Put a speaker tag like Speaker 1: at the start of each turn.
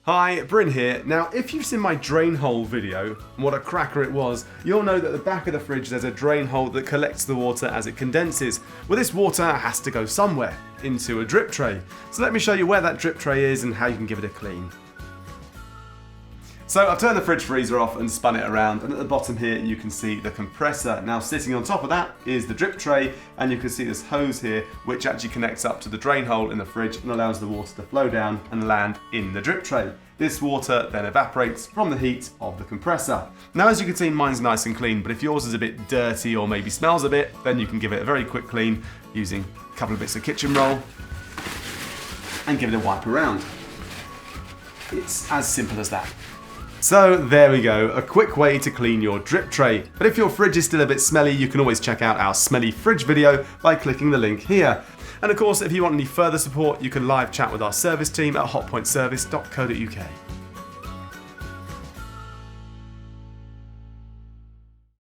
Speaker 1: Hi, Bryn here. Now, if you've seen my drain hole video, what a cracker it was, you'll know that at the back of the fridge there's a drain hole that collects the water as it condenses. Well, this water has to go somewhere, into a drip tray. So let me show you where that drip tray is and how you can give it a clean. So I've turned the fridge freezer off and spun it around, and at the bottom here you can see the compressor. Now sitting on top of that is the drip tray, and you can see this hose here which actually connects up to the drain hole in the fridge and allows the water to flow down and land in the drip tray. This water then evaporates from the heat of the compressor. Now as you can see, mine's nice and clean, but if yours is a bit dirty or maybe smells a bit, then you can give it a very quick clean using a couple of bits of kitchen roll and give it a wipe around. It's as simple as that. So there we go, a quick way to clean your drip tray. But if your fridge is still a bit smelly, you can always check out our smelly fridge video by clicking the link here. And of course, if you want any further support, you can live chat with our service team at hotpointservice.co.uk.